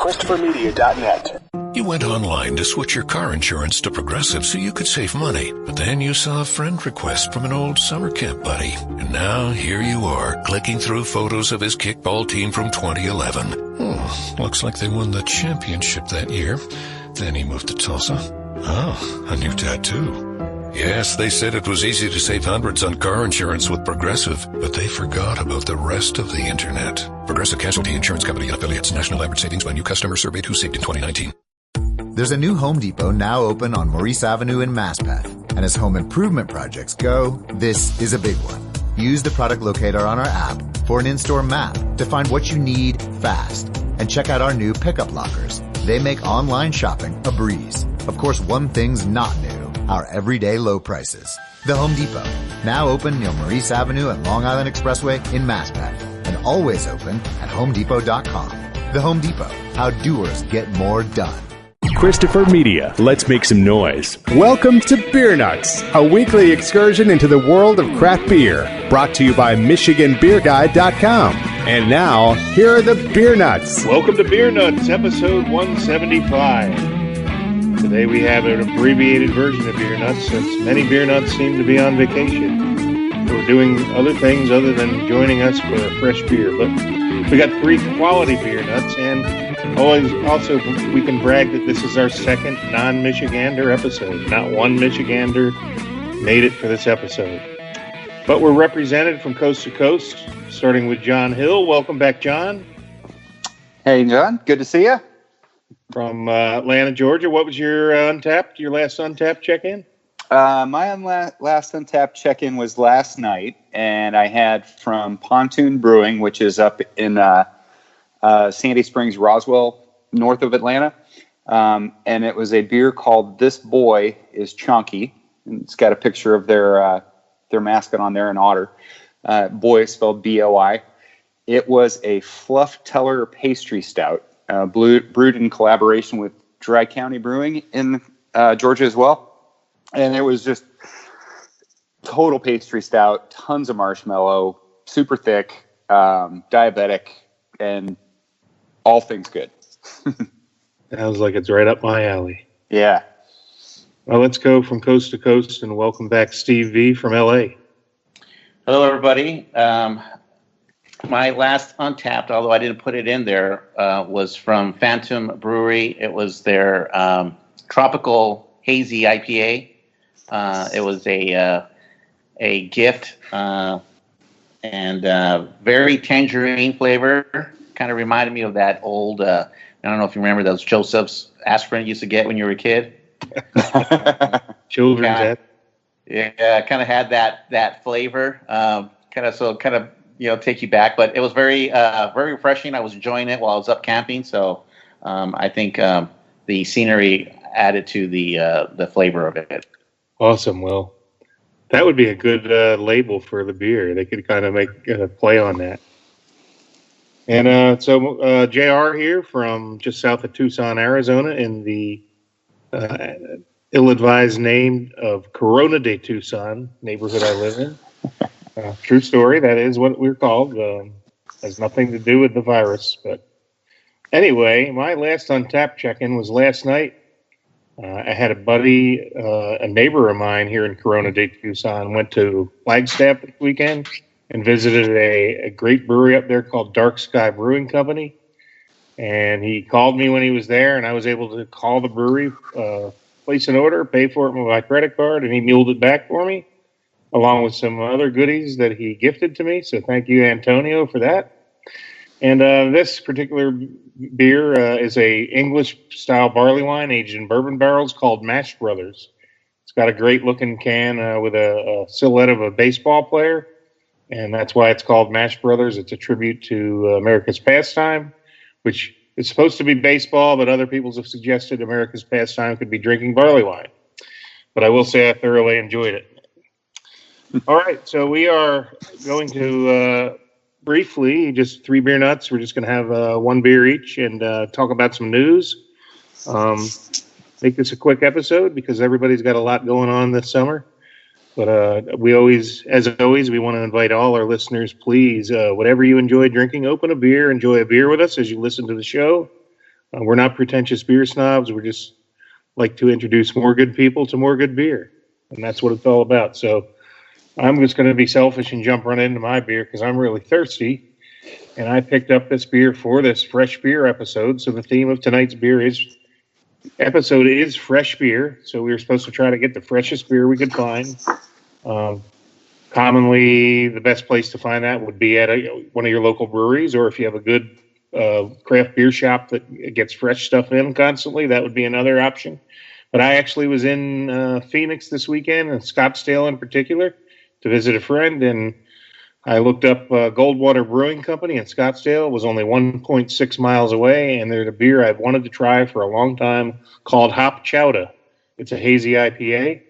ChristopherMedia.net. You went online to switch your car insurance to Progressive so you could save money, but then you saw a friend request from an old summer camp buddy. And now here you are, clicking through photos of his kickball team from 2011. Looks like they won the championship that year. Then he moved to Tulsa. Oh, a new tattoo. Yes, they said it was easy to save hundreds on car insurance with Progressive, but they forgot about the rest of the internet. Progressive Casualty Insurance Company and affiliates. National average savings by new customer surveyed who saved in 2019. There's a new Home Depot now open on Maurice Avenue in Maspeth. And as home improvement projects go, this is a big one. Use the product locator on our app for an in-store map to find what you need fast. And check out our new pickup lockers. They make online shopping a breeze. Of course, one thing's not new. Our everyday low prices. The Home Depot, now open near Maurice Avenue and Long Island Expressway in Maspeth, and always open at HomeDepot.com. The Home Depot, how doers get more done. Christopher Media, let's make some noise. Welcome to Beer Nuts, a weekly excursion into the world of craft beer, brought to you by MichiganBeerGuide.com. And now, here are the Beer Nuts. Welcome to Beer Nuts, episode 175. Today we have an abbreviated version of Beer Nuts, since many Beer Nuts seem to be on vacation. We're doing other things other than joining us for a fresh beer. But we got 3 quality Beer Nuts, and also we can brag that this is our second non-Michigander episode. Not one Michigander made it for this episode. But we're represented from coast to coast, starting with John Hill. Welcome back, John. Hey, John. Good to see you. From Atlanta, Georgia. What was your last Untapped check-in? My last Untapped check-in was last night, and I had from Pontoon Brewing, which is up in Sandy Springs, Roswell, north of Atlanta. And it was a beer called This Boy is Chunky. And it's got a picture of their mascot on there, an otter. Boy is spelled B-O-I. It was a Fluff Teller pastry stout. Brewed in collaboration with Dry County Brewing in Georgia as well. And it was just total pastry stout, tons of marshmallow, super thick, diabetic, and all things good. Sounds like it's right up my alley. Yeah. Well, let's go from coast to coast and welcome back Steve V from LA. Hello, everybody. My last Untapped, although I didn't put it in there, was from Phantom Brewery. It was their Tropical Hazy IPA. It was a gift and very tangerine flavor. Kind of reminded me of that old, I don't know if you remember those Joseph's aspirin you used to get when you were a kid. Children's head. Yeah, kind of had that flavor. Kind of take you back, but it was very refreshing. I was enjoying it while I was up camping, so I think the scenery added to the flavor of it. Awesome. Well, that would be a good label for the beer. They could kind of make a play on that. And so JR here from just south of Tucson, Arizona, in the ill-advised name of Corona de Tucson neighborhood I live in. True story. That is what we're called. Has nothing to do with the virus. But anyway, my last Untapped check-in was last night. I had a buddy, a neighbor of mine here in Corona de Tucson, went to Flagstaff this weekend and visited a great brewery up there called Dark Sky Brewing Company. And he called me when he was there, and I was able to call the brewery, place an order, pay for it with my credit card, and he muled it back for me, along with some other goodies that he gifted to me. So thank you, Antonio, for that. And this particular beer is a English-style barley wine aged in bourbon barrels called Mash Brothers. It's got a great-looking can with a silhouette of a baseball player, and that's why it's called Mash Brothers. It's a tribute to America's pastime, which is supposed to be baseball, but other people have suggested America's pastime could be drinking barley wine. But I will say I thoroughly enjoyed it. All right, so we are going to briefly, just 3 beer nuts. We're just going to have 1 beer each and talk about some news. Make this a quick episode because everybody's got a lot going on this summer. But we always, we want to invite all our listeners, please, whatever you enjoy drinking, open a beer, enjoy a beer with us as you listen to the show. We're not pretentious beer snobs. We're just like to introduce more good people to more good beer. And that's what it's all about. So I'm just going to be selfish and jump right into my beer because I'm really thirsty. And I picked up this beer for this fresh beer episode. So the theme of tonight's episode is fresh beer. So we were supposed to try to get the freshest beer we could find. Commonly, the best place to find that would be at one of your local breweries, or if you have a good craft beer shop that gets fresh stuff in constantly, that would be another option. But I actually was in Phoenix this weekend, and Scottsdale in particular, to visit a friend, and I looked up Goldwater Brewing Company in Scottsdale. It was only 1.6 miles away, and there's a beer I've wanted to try for a long time called Hop Chowder. It's a hazy IPA.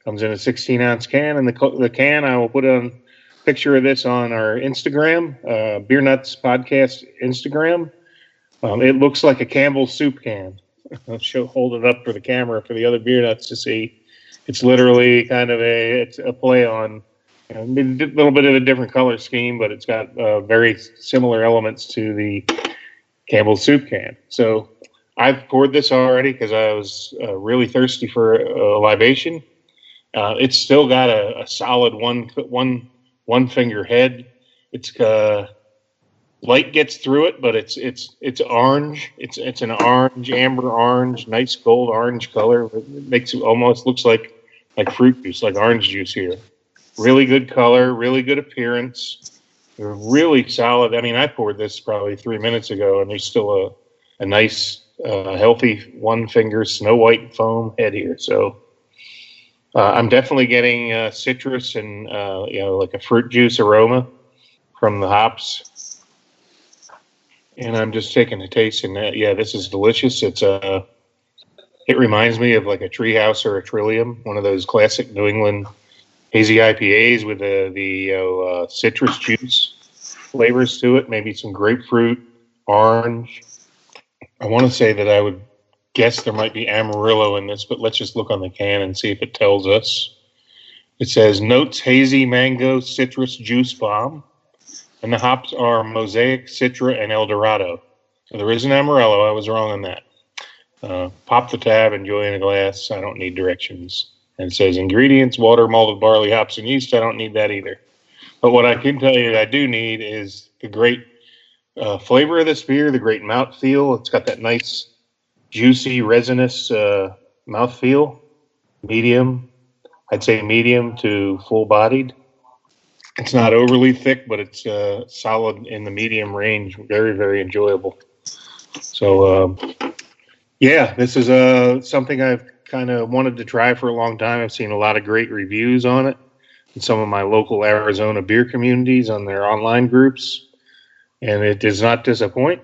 Comes in a 16-ounce can, and the can, I will put a picture of this on our Instagram, Beer Nuts Podcast Instagram. It looks like a Campbell's soup can. I'll hold it up for the camera for the other Beer Nuts to see. It's literally kind of it's a play on a little bit of a different color scheme, but it's got very similar elements to the Campbell's soup can. So I've poured this already because I was really thirsty for a libation. It's still got a solid one finger head. It's light gets through it, but it's orange. It's an orange, amber orange, nice gold orange color. It makes it almost looks like fruit juice, like orange juice here. Really good color, really good appearance. They're really solid. I mean, I poured this probably 3 minutes ago, and there's still a nice, healthy one finger snow white foam head here. So. I'm definitely getting citrus and like a fruit juice aroma from the hops, and I'm just taking a taste. And this is delicious. It reminds me of like a Treehouse or a Trillium, one of those classic New England hazy IPAs with the citrus juice flavors to it. Maybe some grapefruit, orange. I want to say that I would guess there might be Amarillo in this, but let's just look on the can and see if it tells us. It says notes hazy mango citrus juice bomb, and the hops are Mosaic, Citra, and Eldorado. So there is an Amarillo. I was wrong on that. Pop the tab, enjoy in a glass. I don't need directions. And it says ingredients: water, malted barley, hops, and yeast. I don't need that either. But what I can tell you I do need is the great flavor of this beer, the great mouthfeel. It's got that nice juicy, resinous mouthfeel, medium. I'd say medium to full-bodied. It's not overly thick, but it's solid in the medium range. Very, very enjoyable. So, this is something I've kind of wanted to try for a long time. I've seen a lot of great reviews on it in some of my local Arizona beer communities on their online groups, and it does not disappoint.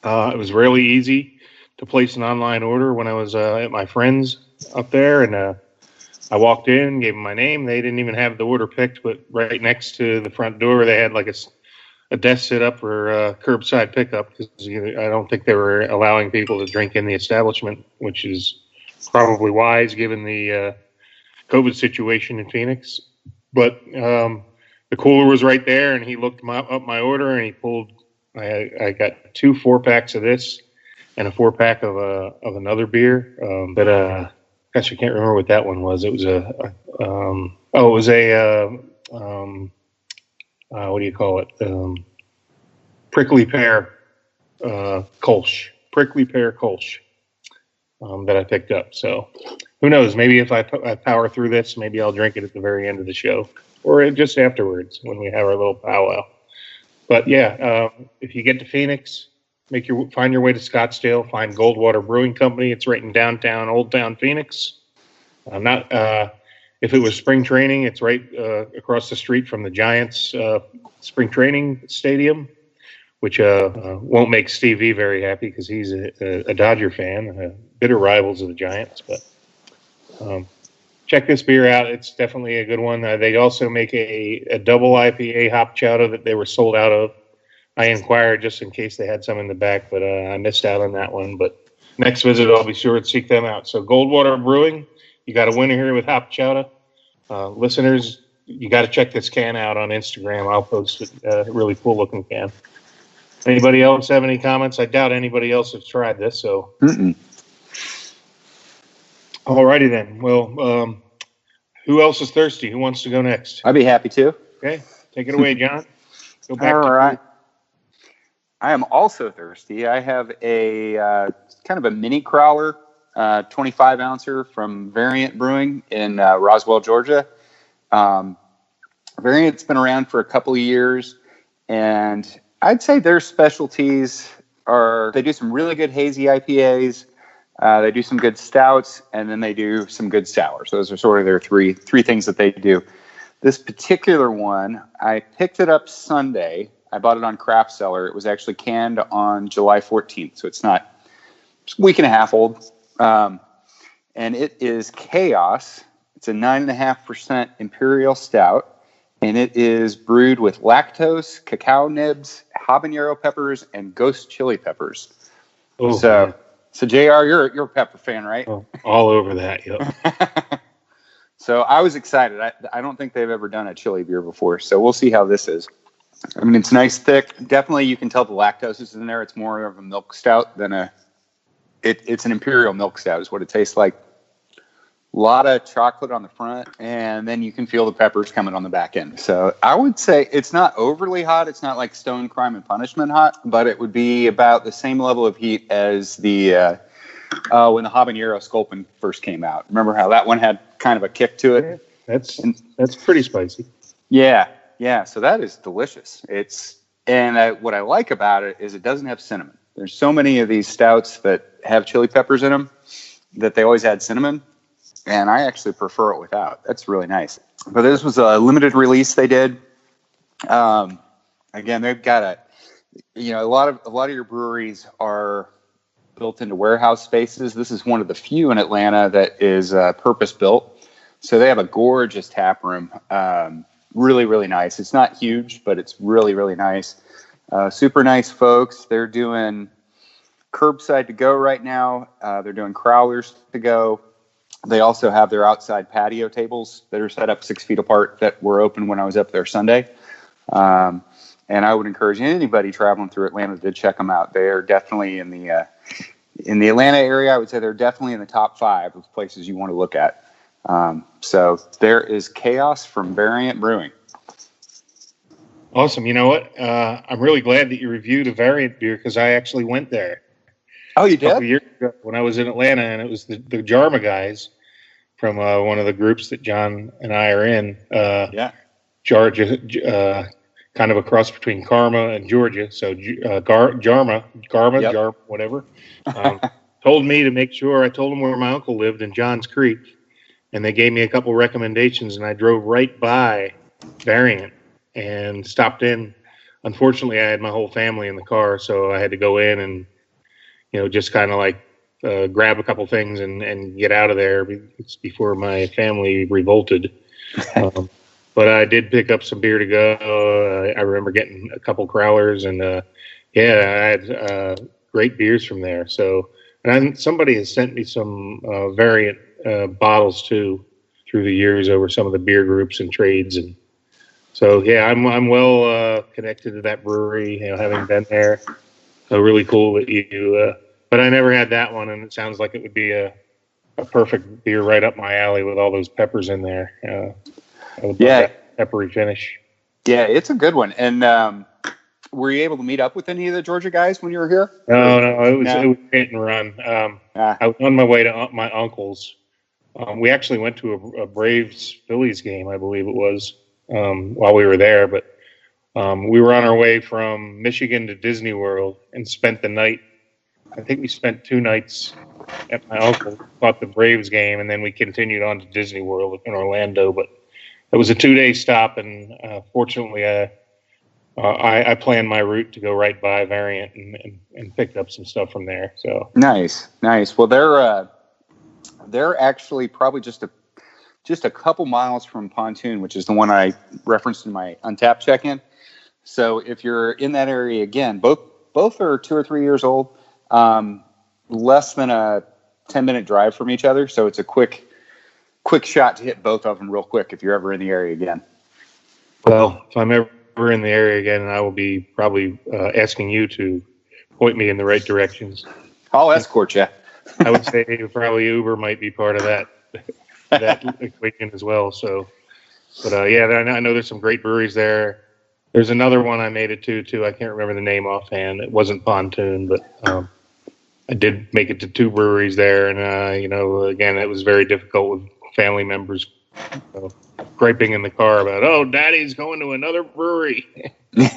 It was really easy to place an online order when I was at my friend's up there, and I walked in, gave them my name. They didn't even have the order picked, but right next to the front door, they had like a desk set up for curbside pickup because I don't think they were allowing people to drink in the establishment, which is probably wise given the COVID situation in Phoenix. But the cooler was right there, and he looked up my order, and he pulled. I got 2 4-packs of this and a 4-pack of another beer. Gosh, I can't remember what that one was. It was what do you call it? Prickly pear Kolsch. Prickly pear Kolsch that I picked up. So who knows? Maybe if I power through this, maybe I'll drink it at the very end of the show or just afterwards when we have our little powwow. But if you get to Phoenix, find your way to Scottsdale. Find Goldwater Brewing Company. It's right in downtown, Old Town Phoenix. If it was spring training, it's right across the street from the Giants spring training stadium, which won't make Steve V very happy because he's a Dodger fan, bitter rivals of the Giants. But check this beer out. It's definitely a good one. They also make a double IPA hop chowder that they were sold out of. I inquired just in case they had some in the back, but I missed out on that one. But next visit, I'll be sure to seek them out. So Goldwater Brewing, you got a winner here with hop chowder. Listeners, you got to check this can out on Instagram. I'll post it. Really cool looking can. Anybody else have any comments? I doubt anybody else has tried this. So, Alrighty then. Well, who else is thirsty? Who wants to go next? I'd be happy to. Okay, take it away, John. Go back All to right. I am also thirsty. I have a kind of a mini crowler, 25 ouncer from Variant Brewing in Roswell, Georgia. Variant's been around for a couple of years, and I'd say their specialties are they do some really good hazy IPAs, they do some good stouts, and then they do some good sours. Those are sort of their three things that they do. This particular one, I picked it up Sunday. I bought it on Craft Cellar. It was actually canned on July 14th, so it's a week and a half old. And it is Chaos. It's a 9.5% Imperial Stout, and it is brewed with lactose, cacao nibs, habanero peppers, and ghost chili peppers. Oh, so JR, you're a pepper fan, right? Oh, all over that, yep. So I was excited. I don't think they've ever done a chili beer before, so we'll see how this is. I mean, it's nice, thick. Definitely, you can tell the lactose is in there. It's more of a milk stout than it's an imperial milk stout is what it tastes like. A lot of chocolate on the front, and then you can feel the peppers coming on the back end. So I would say it's not overly hot. It's not like Stone, Crime, and Punishment hot, but it would be about the same level of heat as the when the habanero Sculpin first came out. Remember how that one had kind of a kick to it? That's pretty spicy. Yeah. So that is delicious. What I like about it is it doesn't have cinnamon. There's so many of these stouts that have chili peppers in them that they always add cinnamon, and I actually prefer it without. That's really nice. But this was a limited release they did. Again, they've got a lot of your breweries are built into warehouse spaces. This is one of the few in Atlanta that is purpose built. So they have a gorgeous tap room. Really, really nice. It's not huge, but it's really, really nice. Super nice folks. They're doing curbside to go right now. They're doing crowlers to go. They also have their outside patio tables that are set up 6 feet apart that were open when I was up there Sunday. And I would encourage anybody traveling through Atlanta to check them out. They are definitely in the Atlanta area. I would say they're definitely in the top 5 of places you want to look at. So there is Chaos from Variant Brewing. Awesome. You know what? I'm really glad that you reviewed a Variant beer because I actually went there. Oh, you A couple did? years ago when I was in Atlanta, and it was the Jarma guys from one of the groups that John and I are in. Georgia, kind of a cross between Karma and Georgia. So Jarma, whatever. Told me to make sure. I told them where my uncle lived in Johns Creek, and they gave me a couple recommendations, and I drove right by Variant and stopped in. Unfortunately, I had my whole family in the car, so I had to go in and just kind of like grab a couple things and get out of there. It's before my family revolted. But I did pick up some beer to go. I remember getting a couple crowlers, and I had great beers from there. So, and somebody has sent me some Variant bottles too through the years over some of the beer groups and trades, and so I'm well connected to that brewery. Having been there, so really cool that you. But I never had that one, and it sounds like it would be a perfect beer right up my alley with all those peppers in there. That peppery finish. Yeah, it's a good one. And were you able to meet up with any of the Georgia guys when you were here? No, it was hit and run. I was on my way to my uncle's. We actually went to a Braves Phillies game, I believe it was, while we were there. But we were on our way from Michigan to Disney World and spent the night. I think we spent 2 nights at my uncle, caught the Braves game, and then we continued on to Disney World in Orlando. But it was a 2-day stop, and fortunately, I planned my route to go right by Variant and picked up some stuff from there. So nice. Well, they're actually probably just a couple miles from Pontoon, which is the one I referenced in my Untapped check-in. So if you're in that area again, both are 2 or 3 years old. Less than a 10-minute drive from each other, so it's a quick shot to hit both of them real quick if you're ever in the area again. Well, if I'm ever ever in the area again, and I will be probably asking you to point me in the right directions. I'll escort you. I would say probably Uber might be part of that equation as well. So, but yeah, I know there's some great breweries there. There's another one I made it to too. I can't remember the name offhand. It wasn't Pontoon, but I did make it to 2 breweries there, and again, it was very difficult with family members griping in the car about, "Oh, Daddy's going to another brewery." And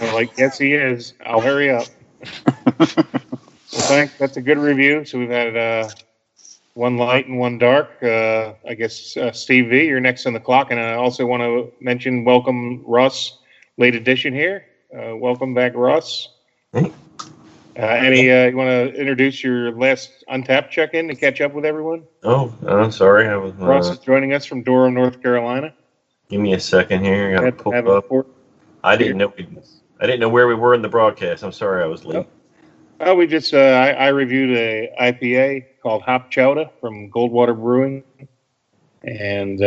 I'm like, "Yes, he is. I'll hurry up." Well, thanks. That's a good review. So we've had one light and one dark. I guess Steve V, you're next on the clock, and I also want to mention welcome Russ, late edition here. Welcome back, Russ. Hey. You want to introduce your last Untapped check-in to catch up with everyone? Oh, I'm sorry. I was. Ross is joining us from Durham, North Carolina. Give me a second here. I got to pull up. I didn't know where we were in the broadcast. I'm sorry, I was late. Oh, we just I reviewed a IPA called Hop Chowder from Goldwater Brewing, and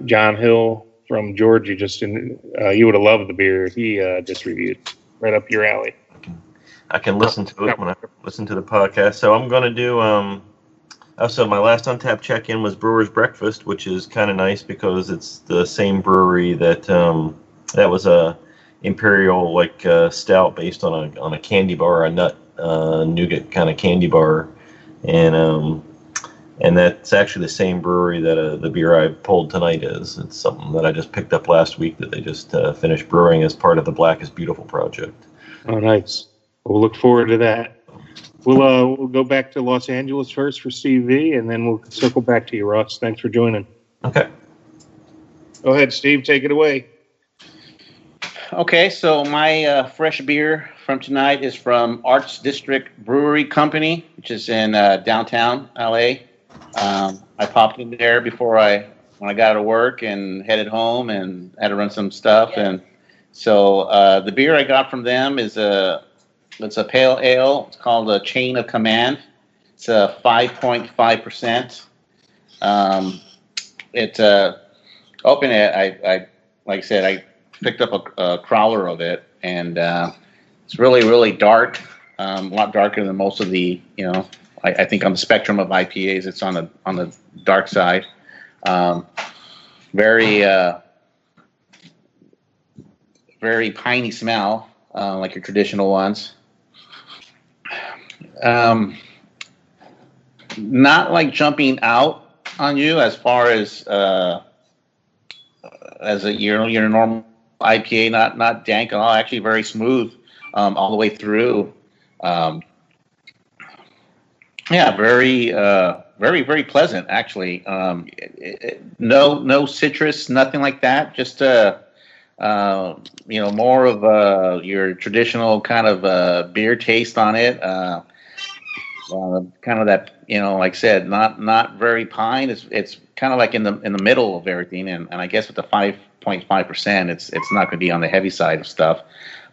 John Hill from Georgia you would have loved the beer he just reviewed. Right up your alley. I can listen to it when I listen to the podcast. So I'm going to do. So my last Untapped check-in was Brewer's Breakfast, which is kind of nice because it's the same brewery that was a imperial stout based on a candy bar, a nut nougat kind of candy bar, and that's actually the same brewery that the beer I pulled tonight is. It's something that I just picked up last week that they just finished brewing as part of the Black is Beautiful project. Oh, nice. We'll look forward to that. We'll go back to Los Angeles first for Steve V, and then we'll circle back to you, Ross. Thanks for joining. Okay. Go ahead, Steve. Take it away. Okay, so my fresh beer from tonight is from Arts District Brewery Company, which is in downtown LA. I popped in there when I got out of work and headed home and had to run some stuff. And so the beer I got from them is it's a pale ale. It's called a Chain of Command. It's a 5.5%. Open it. I like I said, I picked up a crowler of it, and it's really, really dark. A lot darker than most of the, I think on the spectrum of IPAs, it's on the dark side. Very, very piney smell, like your traditional ones. Not like jumping out on you as far as your normal IPA, not dank at all. Actually, very smooth all the way through. Very, very pleasant. Actually, no citrus, nothing like that. Just more of your traditional kind of beer taste on it. Kind of that, like I said, not very pine. It's kind of like in the middle of everything, and I guess with the 5.5%, it's not going to be on the heavy side of stuff,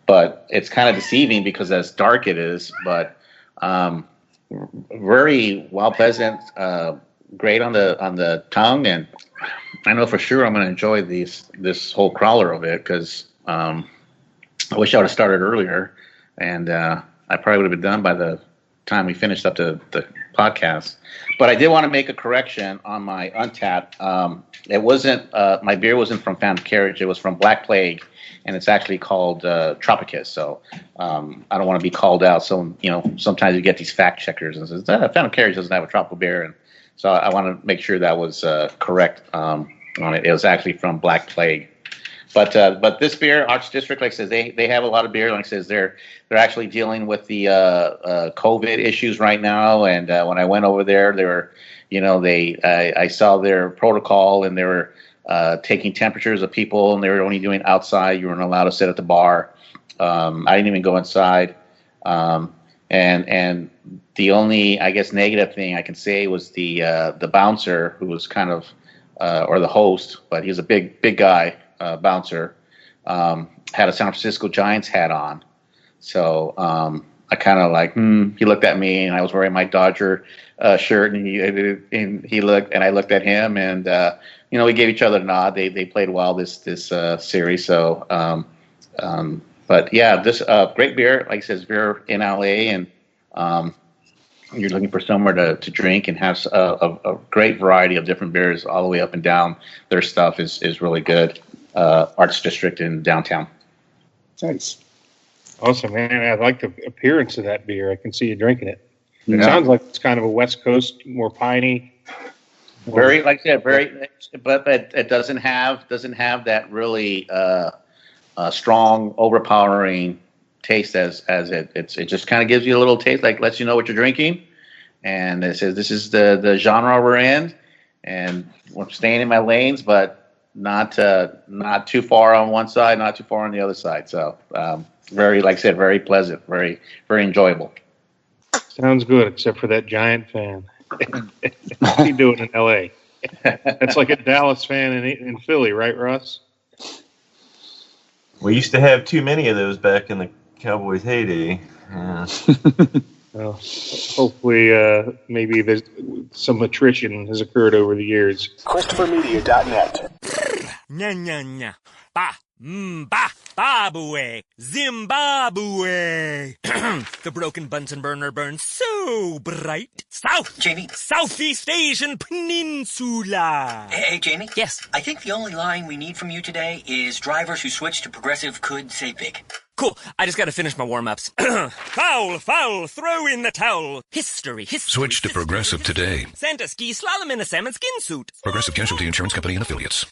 but it's kind of deceiving because as dark it is, but very well pleasant, great on the tongue, and I know for sure I'm going to enjoy this whole crawler of it because I wish I would have started earlier, and I probably would have been done by the time we finished up the podcast. But I did want to make a correction on my Untapped. It wasn't my beer wasn't from Phantom Carriage. It was from Black Plague, and it's actually called Tropicus. So I don't want to be called out. So sometimes you get these fact checkers and says Phantom Carriage doesn't have a tropical beer, and so I want to make sure that was correct on it. It was actually from Black Plague. But this beer, Arts District, like I says, they have a lot of beer. Like I says, they're actually dealing with the COVID issues right now. And when I went over there, they were, I saw their protocol, and they were taking temperatures of people, and they were only doing outside. You weren't allowed to sit at the bar. I didn't even go inside. And the only, I guess, negative thing I can say was the bouncer, who was kind of or the host, but he's a big guy. Bouncer had a San Francisco Giants hat on, so I kind of like, he looked at me, and I was wearing my Dodger shirt, and he looked, and I looked at him, and we gave each other a nod. They played well this series, so. But yeah, this great beer, like I said, beer in LA, and you're looking for somewhere to drink and have a great variety of different beers all the way up and down. Their stuff is really good. Arts District in downtown. Nice. Awesome, man. I like the appearance of that beer. I can see you drinking it. It Yeah. sounds like it's kind of a West Coast, more piney. Very, like I said, but it doesn't have that really strong, overpowering taste as it just kind of gives you a little taste, like lets you know what you're drinking, and it says this is the genre we're in, and we're staying in my lanes, but not too far on one side, not too far on the other side. So very, like I said, very pleasant, very very enjoyable. Sounds good, except for that giant fan. What's he doing in L.A.? That's like a Dallas fan in Philly, right, Russ? We used to have too many of those back in the Cowboys' heyday. Yeah. Well, hopefully, maybe there's some attrition has occurred over the years. ChristopherMedia.net. Nya nya nya. Ba. Ba. Babue. Zimbabwe. The broken Bunsen burner burns so bright. Jamie? Southeast Asian Peninsula. Hey, Jamie? Yes? I think the only line we need from you today is drivers who switch to Progressive could save big. Cool. I just gotta finish my warm-ups. Foul, throw in the towel. History. Switch to Progressive today. Santa ski slalom in a salmon skin suit. Progressive Casualty Insurance Company and Affiliates.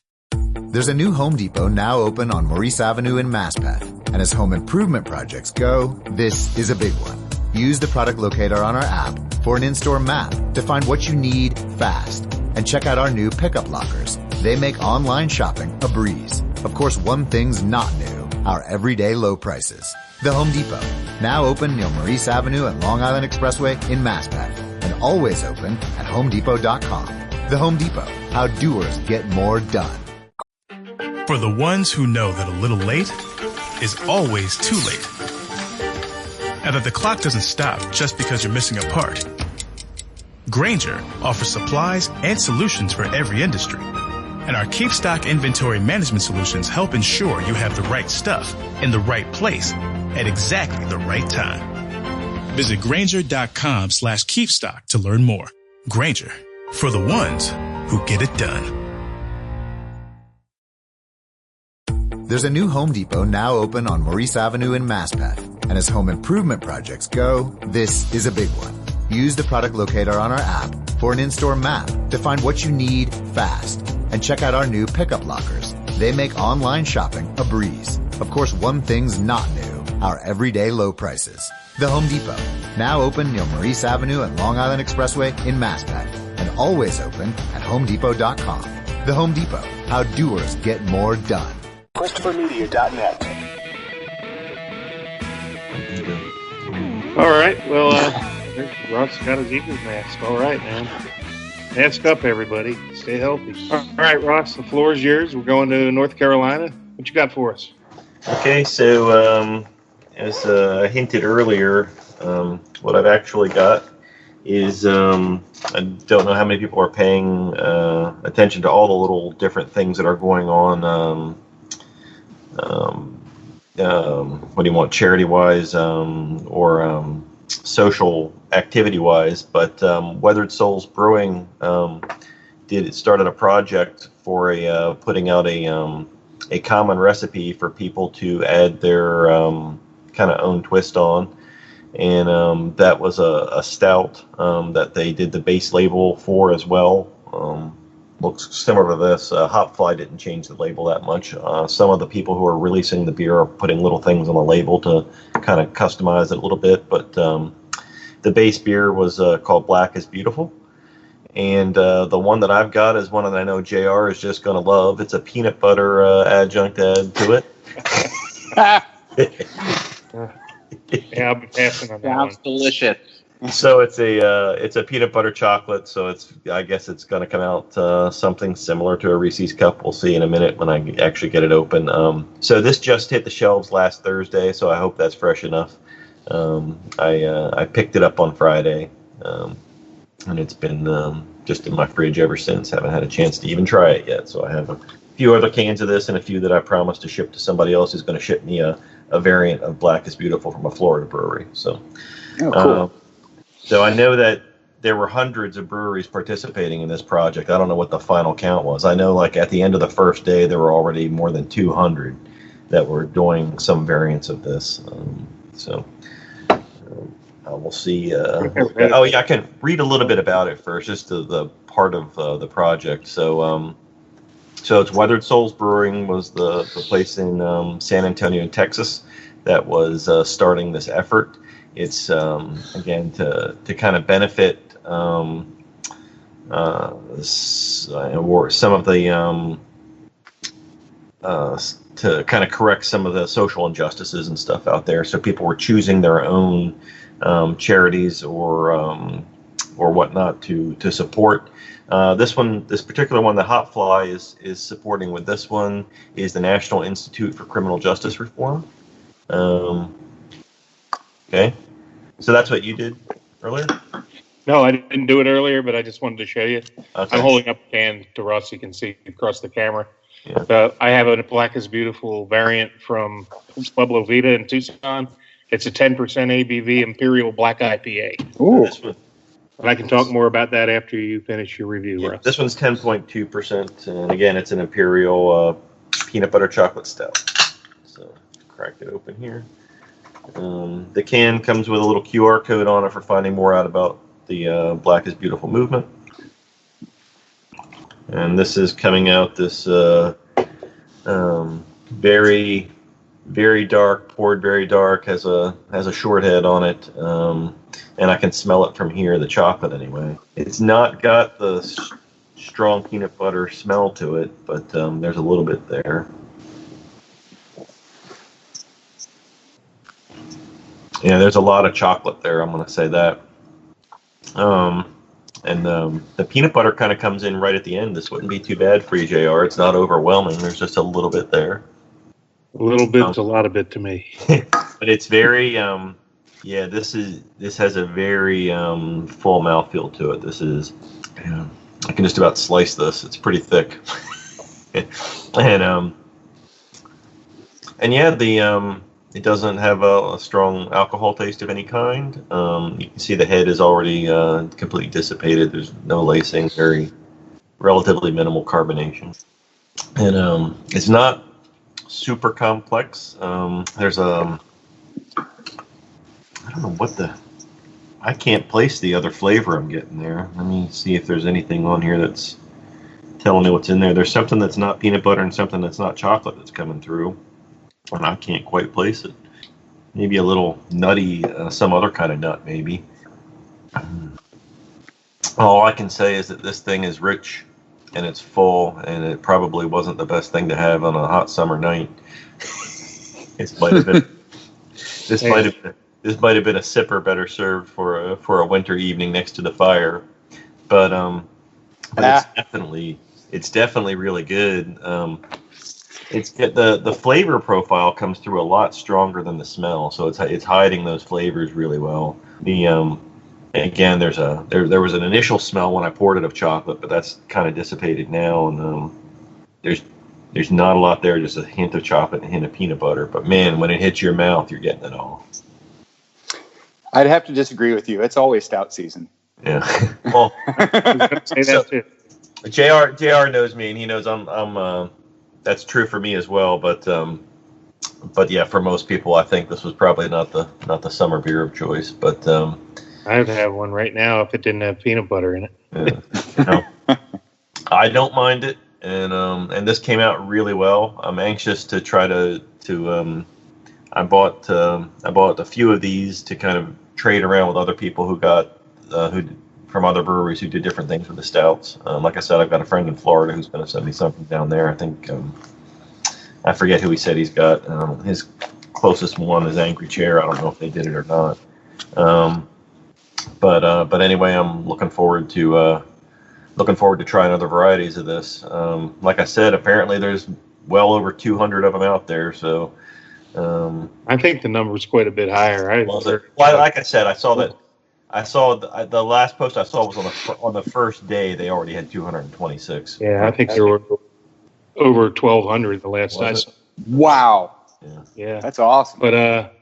There's a new Home Depot now open on Maurice Avenue in Masspeth. And as home improvement projects go, this is a big one. Use the product locator on our app for an in-store map to find what you need fast. And check out our new pickup lockers. They make online shopping a breeze. Of course, one thing's not new, our everyday low prices. The Home Depot, now open near Maurice Avenue and Long Island Expressway in Masspeth. And always open at HomeDepot.com. The Home Depot, how doers get more done. For the ones who know that a little late is always too late. And that the clock doesn't stop just because you're missing a part. Grainger offers supplies and solutions for every industry. And our Keep Stock inventory management solutions help ensure you have the right stuff in the right place at exactly the right time. Visit Grainger.com/keepstock to learn more. Grainger, for the ones who get it done. There's a new Home Depot now open on Maurice Avenue in Masspeth. And as home improvement projects go, this is a big one. Use the product locator on our app for an in-store map to find what you need fast. And check out our new pickup lockers. They make online shopping a breeze. Of course, one thing's not new, our everyday low prices. The Home Depot, now open near Maurice Avenue and Long Island Expressway in Masspeth. And always open at HomeDepot.com. The Home Depot, how doers get more done. ChristopherMedia.net. All right. Well, Ross got his Eagles mask. All right, man. Mask up, everybody. Stay healthy. All right, Ross, the floor is yours. We're going to North Carolina. What you got for us? Okay, so as I hinted earlier, what I've actually got is I don't know how many people are paying attention to all the little different things that are going on. What do you want, charity-wise or social activity-wise? But Weathered Souls Brewing started a project for putting out a common recipe for people to add their kind of own twist on, and that was a stout that they did the base label for as well. Looks similar to this. Hopfly didn't change the label that much. Some of the people who are releasing the beer are putting little things on the label to kind of customize it a little bit, but the base beer was called Black is Beautiful. And the one that I've got is one that I know JR is just going to love. It's a peanut butter adjunct add to it. Yeah, I'll be passing on that one. Sounds delicious. So it's a peanut butter chocolate. So I guess it's going to come out something similar to a Reese's Cup. We'll see in a minute when I actually get it open. So this just hit the shelves last Thursday, so I hope that's fresh enough. I picked it up on Friday, and it's been just in my fridge ever since. Haven't had a chance to even try it yet. So I have a few other cans of this and a few that I promised to ship to somebody else who's going to ship me a variant of Black is Beautiful from a Florida brewery. So, cool. So I know that there were hundreds of breweries participating in this project. I don't know what the final count was. I know, like, at the end of the first day, there were already more than 200 that were doing some variants of this. We'll see. Oh, yeah, I can read a little bit about it first, just the part of the project. So it's Weathered Souls Brewing was the place in San Antonio, Texas, that was starting this effort. It's, again, to kind of benefit some of the to kind of correct some of the social injustices and stuff out there. So people were choosing their own charities or whatnot to support. This particular one, the Hot Fly is supporting with this one is the National Institute for Criminal Justice Reform. Okay, so that's what you did earlier. No, I didn't do it earlier, but I just wanted to show you. Okay. I'm holding up a can to Russ. You can see across the camera. Yeah. I have a Black is Beautiful variant from Pueblo Vita in Tucson. It's a 10% ABV Imperial Black IPA. Ooh. And I can talk more about that after you finish your review, Yeah, Russ. this one's 10.2%, and again, it's an Imperial peanut butter chocolate stout. So, crack it open here. The can comes with a little QR code on it for finding more out about the Black is Beautiful movement. And this is coming out this very, very dark, poured very dark, has a short head on it, and I can smell it from here, the chocolate anyway. It's not got the strong peanut butter smell to it, but there's a little bit there. Yeah, there's a lot of chocolate there, I'm going to say that. And the peanut butter kind of comes in right at the end. This wouldn't be too bad for you, JR. It's not overwhelming. There's just a little bit there. A little bit's a lot of bit to me. But it's very, this has a very full mouthfeel to it. This is, I can just about slice this. It's pretty thick. And yeah, it doesn't have a strong alcohol taste of any kind. You can see the head is already completely dissipated. There's no lacing, very relatively minimal carbonation. And it's not super complex. There's I don't know what I can't place the other flavor I'm getting there. Let me see if there's anything on here that's telling me what's in there. There's something that's not peanut butter and something that's not chocolate that's coming through. And I can't quite place it. Maybe a little nutty, some other kind of nut, maybe. All I can say is that this thing is rich and it's full, and it probably wasn't the best thing to have on a hot summer night. This might have been a sipper better served for a winter evening next to the fire. But it's definitely really good. The flavor profile comes through a lot stronger than the smell, so it's hiding those flavors really well. Again, there was an initial smell when I poured it of chocolate, but that's kind of dissipated now, and there's not a lot there, just a hint of chocolate and a hint of peanut butter. But man, when it hits your mouth, you're getting it all. I'd have to disagree with you. It's always stout season. Yeah. Well, Say that too. JR knows me, and he knows I'm that's true for me as well, but yeah, for most people, I think this was probably not the summer beer of choice. But I would have one right now if it didn't have peanut butter in it. I don't mind it, and this came out really well. I'm anxious to try to I bought a few of these to kind of trade around with other people who got from other breweries who did different things with the stouts. Like I said, I've got a friend in Florida who's going to send me something down there. I think I forget who he said he's got. His closest one is Angry Chair. I don't know if they did it or not. But anyway, I'm looking forward to trying other varieties of this. Like I said, apparently there's well over 200 of them out there. So I think the number's quite a bit higher. Like I said, I saw that. I saw the last post I saw was on the first day. They already had 226. Yeah, I think there were over 1,200 the last I saw. Wow. Yeah, that's awesome. But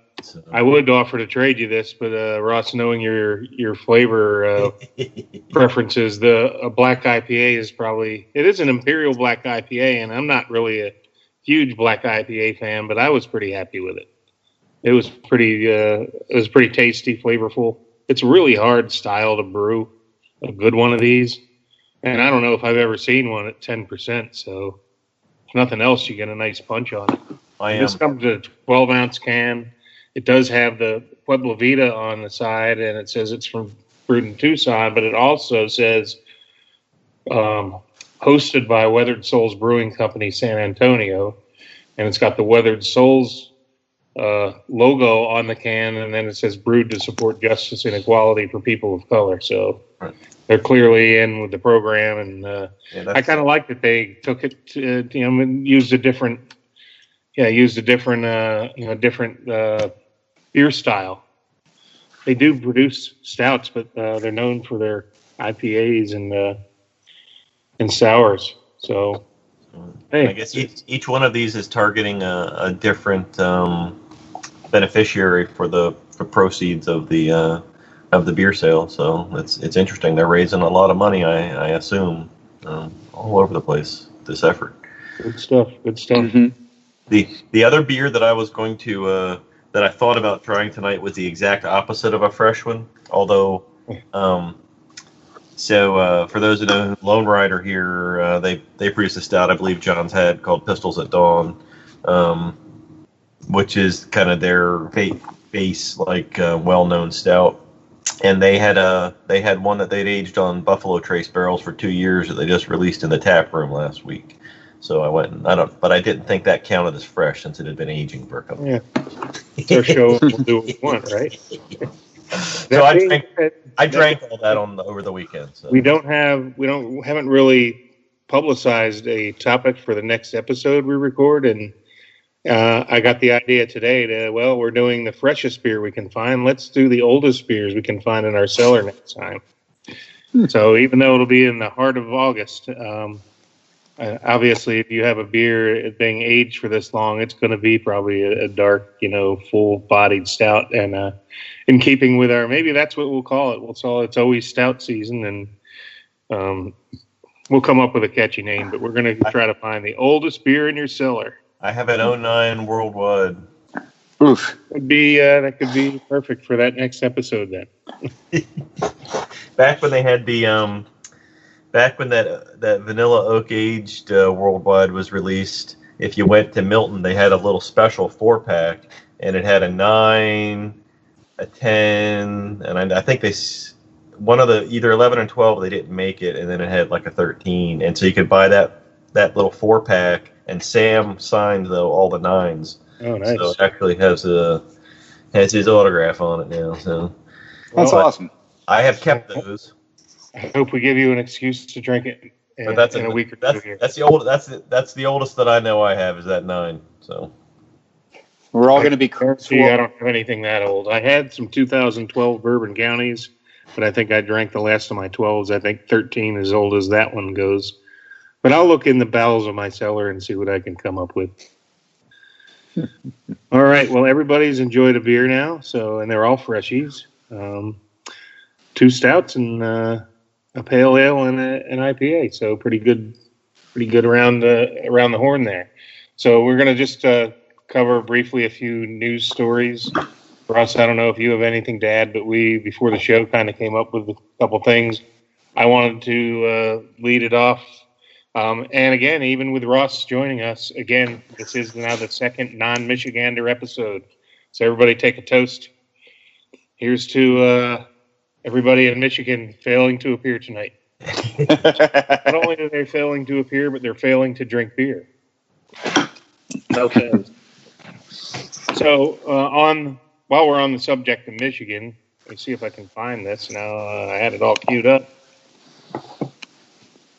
I would offer to trade you this, but Ross, knowing your flavor preferences, a black IPA is an Imperial Black IPA, and I'm not really a huge black IPA fan, but I was pretty happy with it. It was pretty tasty, flavorful. It's a really hard style to brew a good one of these, and I don't know if I've ever seen one at 10%. So if nothing else, you get a nice punch on it. This comes in a 12-ounce can. It does have the Pueblo Vita on the side, and it says it's from brewed in Tucson, but it also says hosted by Weathered Souls Brewing Company, San Antonio, and it's got the Weathered Souls logo on the can, and then it says brewed to support justice and equality for people of color. So they're clearly in with the program, and I kind of like that they took it to, and used a different beer style. They do produce stouts, but they're known for their IPAs and sours. So, hey, I guess each one of these is targeting a different beneficiary for the proceeds of the beer sale. So it's interesting. They're raising a lot of money, I assume, all over the place. This effort. Good stuff. Mm-hmm. The other beer that I was going to that I thought about trying tonight was the exact opposite of a fresh one. Although, for those who know, Lone Rider here, they produce a stout I believe John's had called Pistols at Dawn, which is kind of their base well-known stout. And they had one that they'd aged on Buffalo Trace barrels for 2 years that they just released in the tap room last week. So I went, but I didn't think that counted as fresh since it had been aging for a couple. Yeah, it's our show. We'll do what we want, right? So I drank all that over the weekend. So. We haven't really publicized a topic for the next episode we record, and I got the idea today we're doing the freshest beer we can find. Let's do the oldest beers we can find in our cellar next time. So even though it'll be in the heart of August. Obviously, if you have a beer being aged for this long, it's going to be probably a dark, full-bodied stout. And in keeping with maybe that's what we'll call it. We'll call it's always stout season, and we'll come up with a catchy name. But we're going to try to find the oldest beer in your cellar. I have an 09 Worldwide. Oof. That could be perfect for that next episode then. Back when they had the back when that vanilla oak aged Worldwide was released, if you went to Milton, they had a little special 4-pack, and it had a 9, a 10, and I think one of the either 11 or 12 they didn't make it, and then it had like a 13, and so you could buy that little 4-pack, and Sam signed all the 9s. Oh, nice! So it actually has his autograph on it now. So that's awesome. I have kept those. I hope we give you an excuse to drink it in a week or two. That's the oldest that I know I have is that 9. So we're all going to be. I don't have anything that old. I had some 2012 Bourbon Counties, but I think I drank the last of my 12s. I think 13 as old as that one goes. But I'll look in the bowels of my cellar and see what I can come up with. All right. Well, everybody's enjoyed a beer now, and they're all Freshies. 2 stouts and a pale ale and an IPA, so pretty good around the horn there. So we're going to just cover briefly a few news stories. Russ, I don't know if you have anything to add, but we, before the show, kind of came up with a couple things. I wanted to lead it off. And again, even with Ross joining us, again, this is now the second non-Michigander episode. So everybody take a toast. Here's to everybody in Michigan failing to appear tonight. Not only are they failing to appear, but they're failing to drink beer. Okay. So while we're on the subject of Michigan, let me see if I can find this. Now I had it all queued up.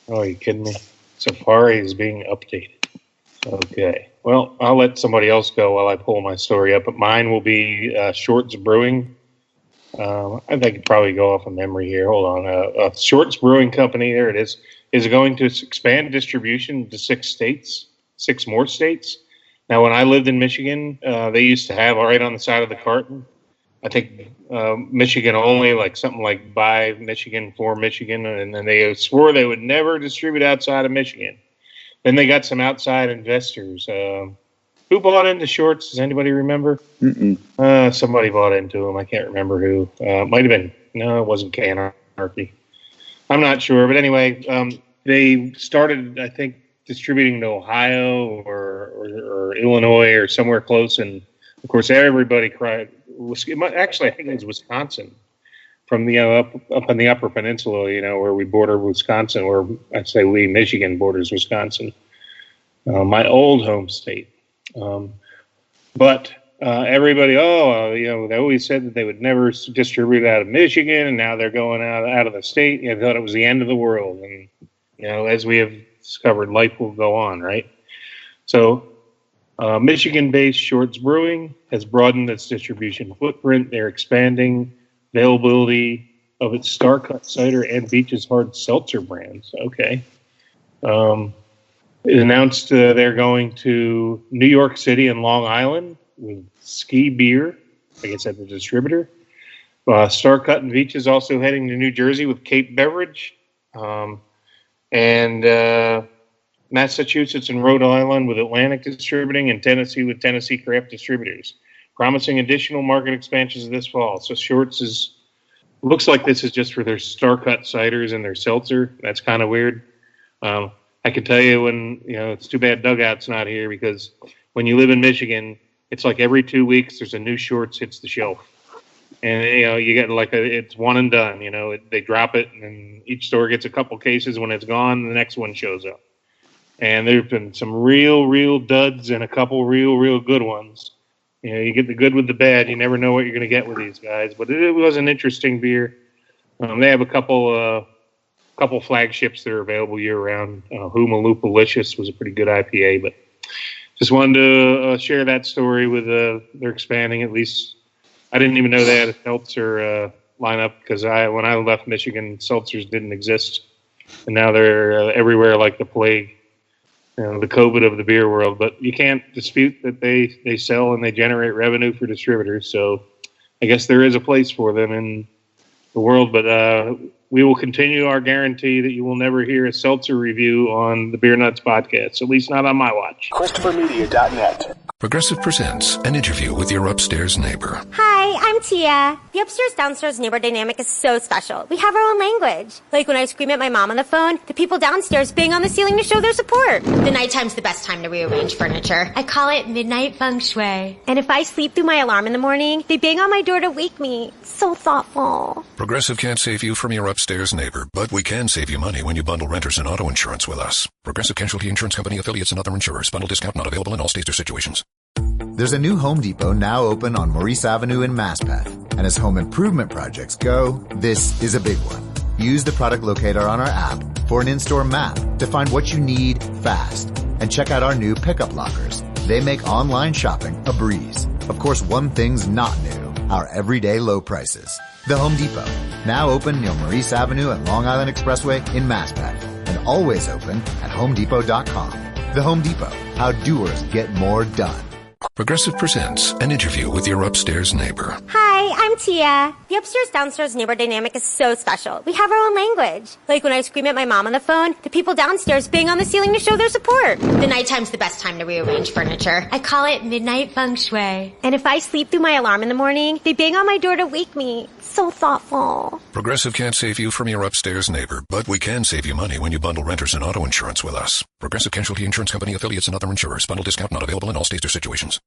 Oh, are you kidding me? Safari is being updated. Okay. Well, I'll let somebody else go while I pull my story up, but mine will be Shorts Brewing. I think I could probably go off of memory here. Hold on. Shorts Brewing Company, there it is going to expand distribution to 6 more states. Now, when I lived in Michigan, they used to have right on the side of the carton, I think Michigan only, like something like buy Michigan for Michigan, and then they swore they would never distribute outside of Michigan. Then they got some outside investors. Who bought into Shorts? Does anybody remember? Somebody bought into them. I can't remember who. Might have been. No, it wasn't K-Anarchy. I'm not sure. But anyway, they started, I think, distributing to Ohio or Illinois or somewhere close. And, of course, everybody cried. Actually, I think it was Wisconsin. From the up on the Upper Peninsula, where we border Wisconsin, or I say Michigan borders Wisconsin, my old home state. But everybody, they always said that they would never distribute out of Michigan, and now they're going out of the state. I thought it was the end of the world, and as we have discovered, life will go on, right? So, Michigan-based Shorts Brewing has broadened its distribution footprint. They're expanding availability of its Star Cut cider and Beach's Hard Seltzer brands. Okay. It announced they're going to New York City and Long Island with Ski Beer, I guess that's the distributor. Star Cut and Beach is also heading to New Jersey with Cape Beverage. And Massachusetts and Rhode Island with Atlantic Distributing, and Tennessee with Tennessee Craft Distributors, promising additional market expansions this fall. So Shorts looks like this is just for their Star Cut ciders and their seltzer. That's kind of weird. I can tell you when, it's too bad Dugout's not here, because when you live in Michigan, it's like every 2 weeks there's a new Shorts hits the shelf. And, you get it's one and done. They drop it, and each store gets a couple cases. When it's gone, the next one shows up. And there have been some real duds and a couple real good ones. You get the good with the bad. You never know what you're going to get with these guys. But it was an interesting beer. They have a couple flagships that are available year-round. Hoomalupalicious was a pretty good IPA. But just wanted to share that story with they're expanding. At least I didn't even know they had a seltzer lineup, because when I left Michigan, seltzers didn't exist. And now they're everywhere like the plague. The COVID of the beer world, but you can't dispute that they sell and they generate revenue for distributors. So I guess there is a place for them in the world, but we will continue our guarantee that you will never hear a seltzer review on the Beer Nuts podcast, at least not on my watch. ChristopherMedia.net. Progressive presents an interview with your upstairs neighbor. Hi, I'm Tia. The upstairs-downstairs neighbor dynamic is so special. We have our own language. Like when I scream at my mom on the phone, the people downstairs bang on the ceiling to show their support. The nighttime's the best time to rearrange furniture. I call it midnight feng shui. And if I sleep through my alarm in the morning, they bang on my door to wake me. So thoughtful. Progressive can't save you from your upstairs neighbor, but we can save you money when you bundle renters and auto insurance with us. Progressive Casualty Insurance Company, affiliates, and other insurers. Bundle discount not available in all states or situations. There's a new Home Depot now open on Maurice Avenue in Masspeth. And as home improvement projects go, this is a big one. Use the product locator on our app for an in-store map to find what you need fast. And check out our new pickup lockers. They make online shopping a breeze. Of course, one thing's not new: our everyday low prices. The Home Depot, now open near Maurice Avenue and Long Island Expressway in Masspeth, and always open at HomeDepot.com. The Home Depot, how doers get more done. Progressive presents an interview with your upstairs neighbor. Hi, I'm Tia. The upstairs-downstairs neighbor dynamic is so special. We have our own language. Like when I scream at my mom on the phone, the people downstairs bang on the ceiling to show their support. The nighttime's the best time to rearrange furniture. I call it midnight feng shui. And if I sleep through my alarm in the morning, they bang on my door to wake me. So thoughtful. Progressive can't save you from your upstairs neighbor, but we can save you money when you bundle renters and auto insurance with us. Progressive Casualty Insurance Company, affiliates, and other insurers. Bundle discount not available in all states or situations.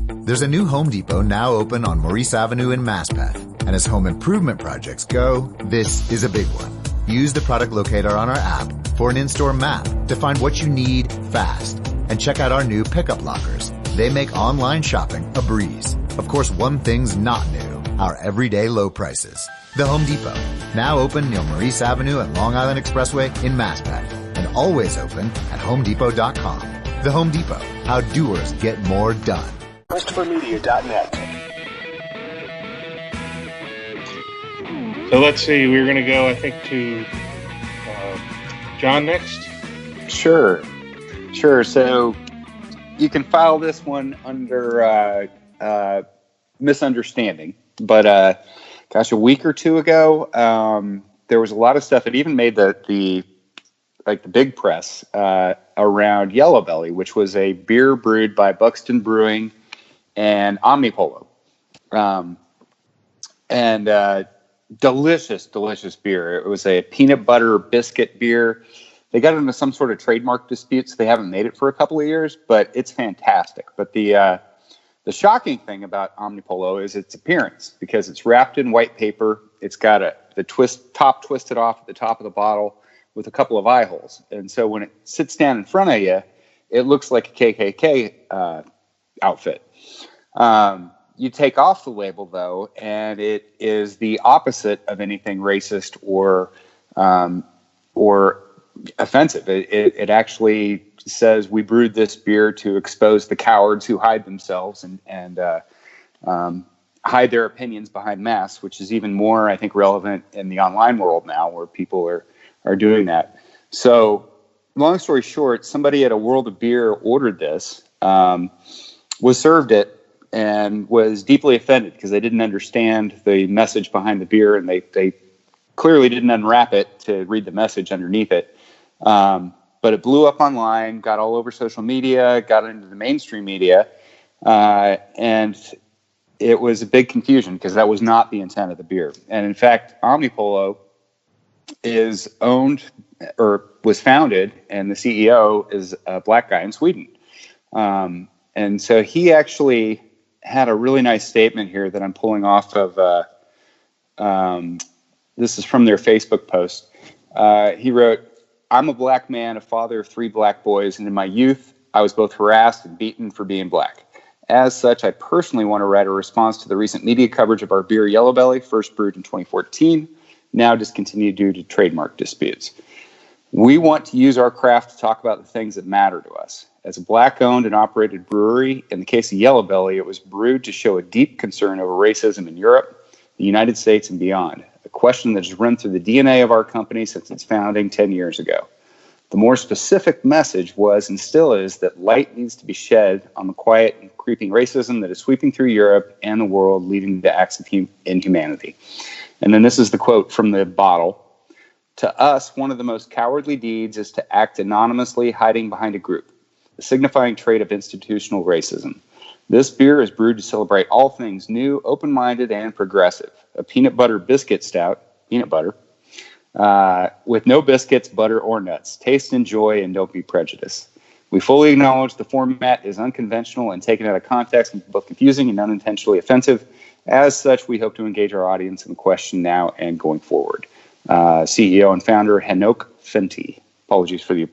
There's a new Home Depot now open on Maurice Avenue in Masspeth. And as home improvement projects go, this is a big one. Use the product locator on our app for an in-store map to find what you need fast. And check out our new pickup lockers. They make online shopping a breeze. Of course, one thing's not new: our everyday low prices. The Home Depot, now open near Maurice Avenue and Long Island Expressway in Masspeth, and always open at HomeDepot.com. The Home Depot, how doers get more done. ChristopherMedia.net. So let's see. We're going to go, I think, to John next. Sure. So you can file this one under misunderstanding. But a week or two ago, there was a lot of stuff. It even made the big press around Yellow Belly, which was a beer brewed by Buxton Brewing and Omnipolo, and delicious beer. It was a peanut butter biscuit beer. They got into some sort of trademark disputes. They haven't made it for a couple of years, but it's fantastic. But the shocking thing about Omnipolo is its appearance, because it's wrapped in white paper. It's got the top twisted off at the top of the bottle with a couple of eye holes. And so when it sits down in front of you, it looks like a KKK outfit. You take off the label, though, and it is the opposite of anything racist or offensive. It actually says, we brewed this beer to expose the cowards who hide themselves and hide their opinions behind masks, which is even more, I think, relevant in the online world now, where people are doing that. So long story short, somebody at a World of Beer ordered this, was served it, and was deeply offended because they didn't understand the message behind the beer, and they clearly didn't unwrap it to read the message underneath it. But it blew up online, got all over social media, got into the mainstream media, and it was a big confusion because that was not the intent of the beer. And in fact, Omnipolo is owned or was founded, and the CEO is a black guy in Sweden. And so he actually had a really nice statement here that I'm pulling off of. This is from their Facebook post. He wrote, "I'm a black man, a father of 3 black boys, and in my youth, I was both harassed and beaten for being black. As such, I personally want to write a response to the recent media coverage of our beer Yellow Belly, first brewed in 2014, now discontinued due to trademark disputes. We want to use our craft to talk about the things that matter to us. As a black-owned and operated brewery, in the case of Yellow Belly, it was brewed to show a deep concern over racism in Europe, the United States, and beyond, a question that has run through the DNA of our company since its founding 10 years ago. The more specific message was and still is that light needs to be shed on the quiet and creeping racism that is sweeping through Europe and the world, leading to acts of inhumanity." And then this is the quote from the bottle. "To us, one of the most cowardly deeds is to act anonymously, hiding behind a group, a signifying trait of institutional racism. This beer is brewed to celebrate all things new, open-minded, and progressive. A peanut butter biscuit stout, peanut butter, with no biscuits, butter, or nuts. Taste, enjoy, and don't be prejudiced. We fully acknowledge the format is unconventional and taken out of context and both confusing and unintentionally offensive. As such, we hope to engage our audience in the question now and going forward. CEO and founder Henok Fenty." Apologies for the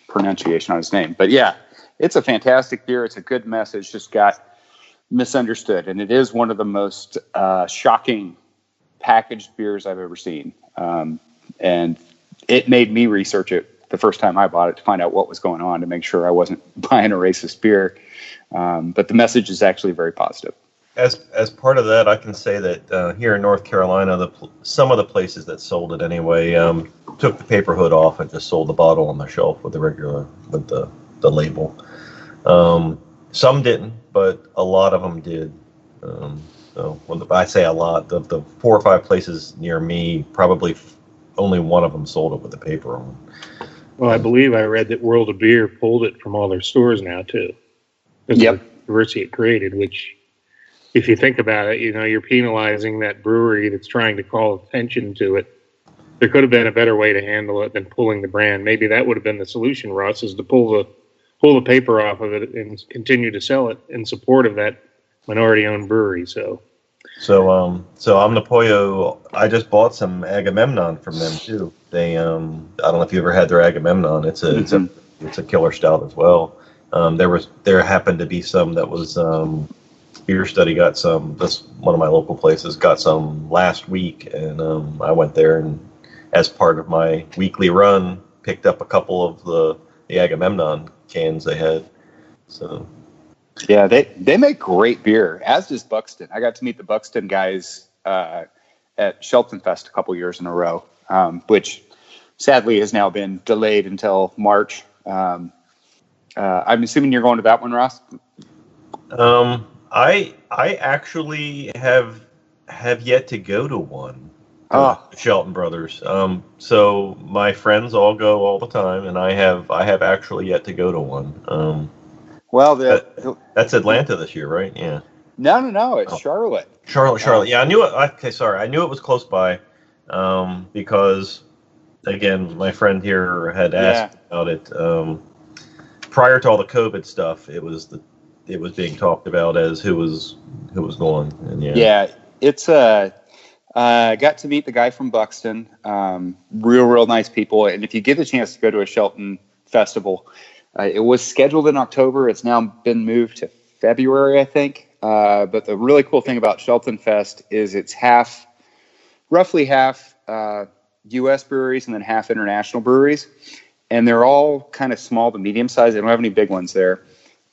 pronunciation on his name. But yeah, it's a fantastic beer. It's a good message, just got misunderstood. And it is one of the most shocking packaged beers I've ever seen. And it made me research it the first time I bought it to find out what was going on, to make sure I wasn't buying a racist beer. But the message is actually very positive. As part of that, I can say that here in North Carolina, some of the places that sold it anyway took the paper hood off and just sold the bottle on the shelf with the label. Some didn't, but a lot of them did. So when I say a lot, the 4 or 5 places near me, probably only one of them sold it with the paper on. Well, I believe I read that World of Beer pulled it from all their stores now too. Yep. The controversy it created, which, if you think about it, you're penalizing that brewery that's trying to call attention to it. There could have been a better way to handle it than pulling the brand. Maybe that would have been the solution, Russ, is to pull the paper off of it and continue to sell it in support of that minority-owned brewery. So Omnipolo, I just bought some Agamemnon from them too. They, I don't know if you ever had their Agamemnon. It's a killer stout as well. There happened to be some that was. Beer Study got some. That's one of my local places. Got some last week, and I went there and, as part of my weekly run, picked up a couple of the Agamemnon cans they had. So yeah, they make great beer, as does Buxton. I got to meet the Buxton guys at Shelton Fest a couple years in a row, which sadly has now been delayed until March. I'm assuming you're going to that one, Ross? I actually have yet to go to one. Shelton Brothers. So my friends all go all the time, and I have actually yet to go to one. Well, that's Atlanta this year, right? Yeah. No. It's Charlotte. Charlotte. Yeah, I knew it. Okay, sorry. I knew it was close by, because again, my friend here had asked about it. Prior to all the COVID stuff, it was being talked about as who was going. And It's got to meet the guy from Buxton. Real nice people. And if you get the chance to go to a Shelton festival, it was scheduled in October. It's now been moved to February, I think. But the really cool thing about Shelton Fest is it's roughly half U.S. breweries and then half international breweries. And they're all kind of small to medium size. They don't have any big ones there.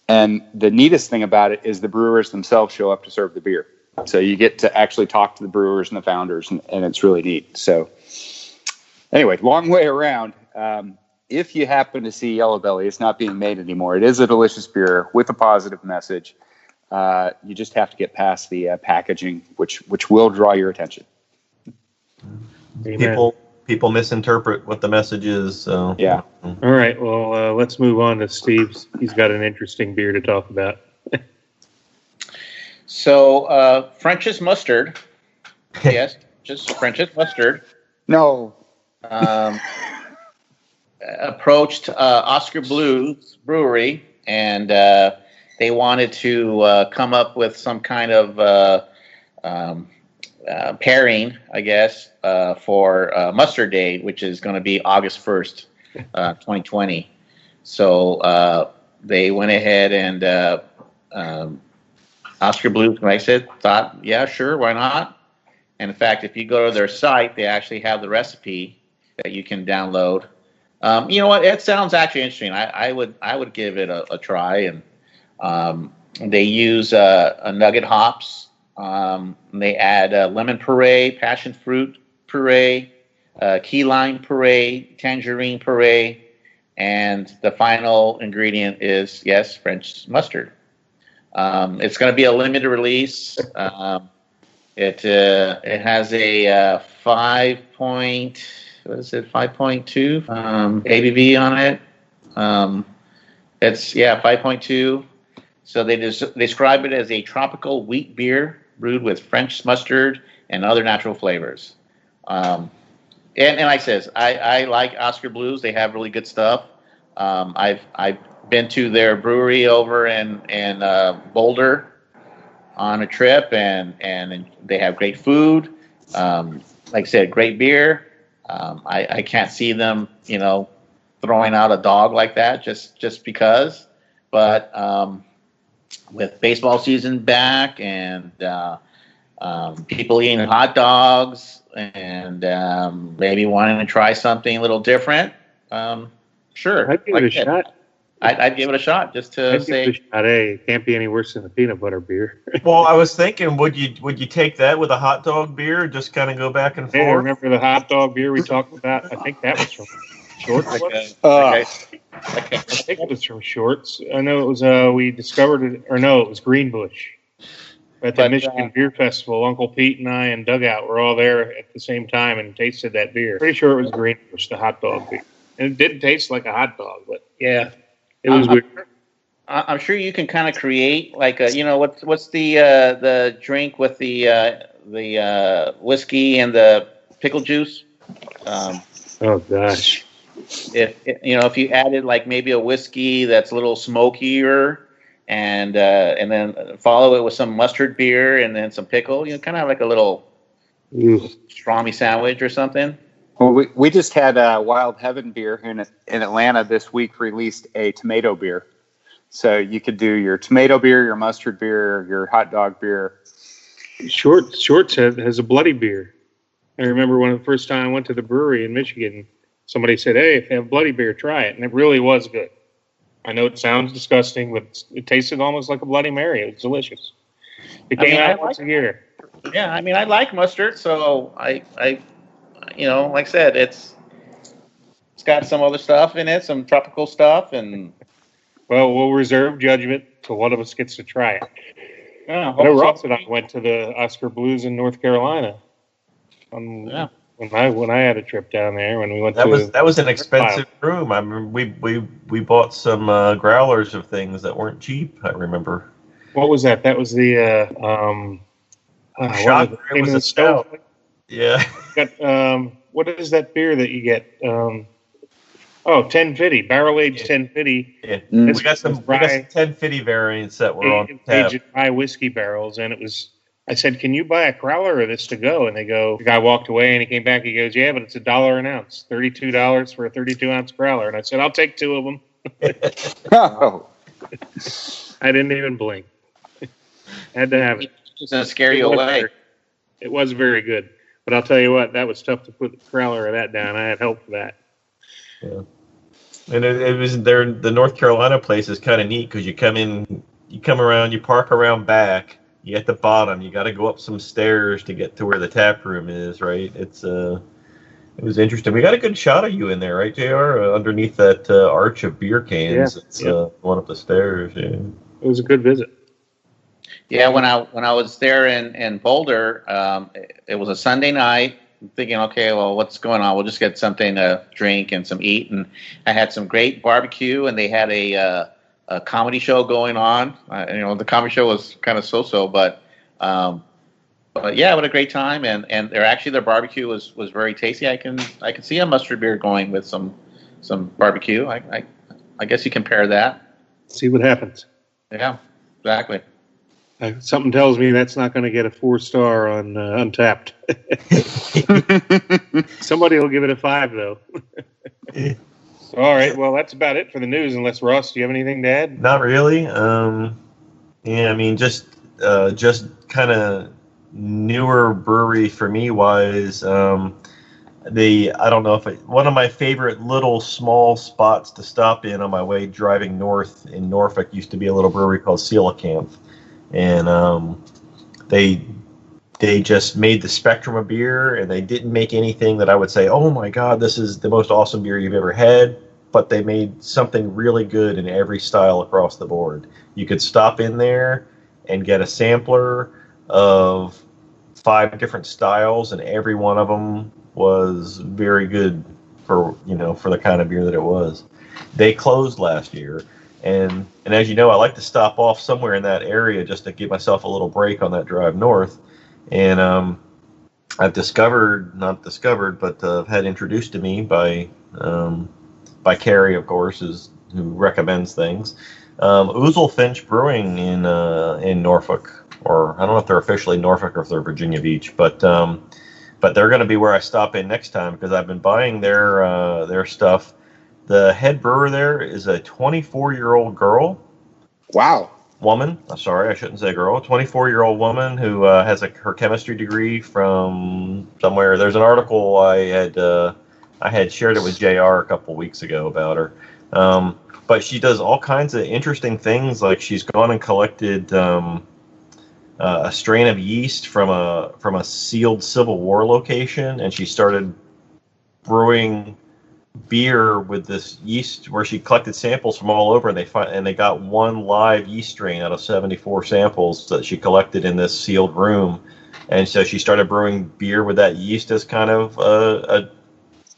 And the neatest thing about it is the brewers themselves show up to serve the beer. So you get to actually talk to the brewers and the founders, and it's really neat. So anyway, long way around. If you happen to see Yellow Belly, it's not being made anymore. It is a delicious beer with a positive message. You just have to get past the packaging, which will draw your attention. People misinterpret what the message is. So. Yeah. All right. Well, let's move on to Steve's. He's got an interesting beer to talk about. So, French's Mustard. Yes, just French's Mustard. No. Approached Oscar Blues Brewery, and they wanted to come up with some kind of pairing, I guess, for Mustard Day, which is going to be August 1st, 2020. So they went ahead and Oscar Blues, like I said, thought, yeah, sure, why not? And in fact, if you go to their site, they actually have the recipe that you can download. You know what? It sounds actually interesting. I would give it a try. And they use a nugget hops. They add lemon puree, passion fruit puree, key lime puree, tangerine puree, and the final ingredient is, yes, French mustard. It's going to be a limited release. It has a 5.2 ABV on it. It's 5.2. So they describe it as a tropical wheat beer brewed with French mustard and other natural flavors. And like I says, I like Oscar Blues. They have really good stuff. I've been to their brewery over in Boulder on a trip, and they have great food. Like I said, great beer. I can't see them, throwing out a dog like that just because. But with baseball season back and people eating hot dogs and maybe wanting to try something a little different, sure. I'd give it a shot. I'd give it a shot just to say. Give it a shot. Hey, it can't be any worse than the peanut butter beer. Well, I was thinking, would you take that with a hot dog beer? Just kind of go back and forth. Hey, remember the hot dog beer we talked about? I think that was from Shorts. I think it was from Shorts. I know it was. We discovered it, or no, it was Greenbush. At the Michigan Beer Festival, Uncle Pete and I and Dugout were all there at the same time and tasted that beer. Pretty sure it was Greenbush, the hot dog beer. And it didn't taste like a hot dog, but yeah, it was weird. I'm sure you can kind of create like a, what's the drink with the whiskey and the pickle juice? Oh gosh. If you added like maybe a whiskey that's a little smokier, and then follow it with some mustard beer and then some pickle, kind of like a little pastrami sandwich or something. Well, we just had Wild Heaven beer in Atlanta this week released a tomato beer. So you could do your tomato beer, your mustard beer, your hot dog beer. Shorts has a bloody beer. I remember when the first time I went to the brewery in Michigan, somebody said, "Hey, if you have bloody beer, try it." And it really was good. I know it sounds disgusting, but it tasted almost like a Bloody Mary. It was delicious. It came out once a year. Yeah, I mean, I like mustard, so I like I said, it's got some other stuff in it, some tropical stuff, and well, we'll reserve judgment till one of us gets to try it. yeah, I know Ross and I went to the Oscar Blues in North Carolina. When I had a trip down there, when we went that was an expensive room. I remember we bought some growlers of things that weren't cheap. I remember. What was that? That was the shot. It was a stout. Yeah. Got, what is that beer that you get? 1050, barrel aged 1050. Yeah. We got some 1050 variants that were on tap. Aged rye whiskey barrels, and it was. I said, "Can you buy a growler of this to go?" And they go. The guy walked away, and he came back. He goes, "Yeah, but it's $1 an ounce, $32 for a 32-ounce growler." And I said, "I'll take 2 of them." Oh. I didn't even blink. Had to have it. It's gonna scare you away. It was very good, but I'll tell you what, that was tough to put the growler of that down. I had help for that. Yeah. And it was there. The North Carolina place is kind of neat because you come around, you park around back. You at the bottom. You got to go up some stairs to get to where the tap room is. Right. It was interesting. We got a good shot of you in there, right, JR? Underneath that arch of beer cans. Going up the stairs. Yeah. It was a good visit. Yeah, when I was there in Boulder, it was a Sunday night. I'm thinking, okay, well, what's going on? We'll just get something to drink and some eat. And I had some great barbecue, and they had a comedy show going on. The comedy show was kind of so-so, but yeah, what a great time. And their barbecue was very tasty. I can see a mustard beer going with some barbecue. I guess you compare that. See what happens. Yeah, exactly. Something tells me that's not going to get a 4-star on Untappd. Somebody will give it a 5, though. All right, well, that's about it for the news. Unless Ross, do you have anything to add? Not really. Yeah, I mean, just kind of newer brewery for me wise. I don't know if one of my favorite little small spots to stop in on my way driving north in Norfolk used to be a little brewery called Coelacanth. And they just made the spectrum of beer, and they didn't make anything that I would say, oh my God, this is the most awesome beer you've ever had. But they made something really good in every style across the board. You could stop in there and get a sampler of 5 different styles, and every one of them was very good for the kind of beer that it was. They closed last year. And as you know, I like to stop off somewhere in that area just to give myself a little break on that drive north. And I've had introduced to me by Carrie, of course, who recommends things. Ouzel Finch Brewing in Norfolk, or I don't know if they're officially Norfolk or if they're Virginia Beach, but they're going to be where I stop in next time because I've been buying their stuff. The head brewer there is a 24-year-old girl. Wow. Woman. Sorry, I shouldn't say girl. 24-year-old woman who has her chemistry degree from somewhere. There's an article I had shared it with JR a couple weeks ago about her. But she does all kinds of interesting things. Like she's gone and collected a strain of yeast from a sealed Civil War location, and she started brewing beer with this yeast where she collected samples from all over, and they got one live yeast strain out of 74 samples that she collected in this sealed room. And so she started brewing beer with that yeast as kind of a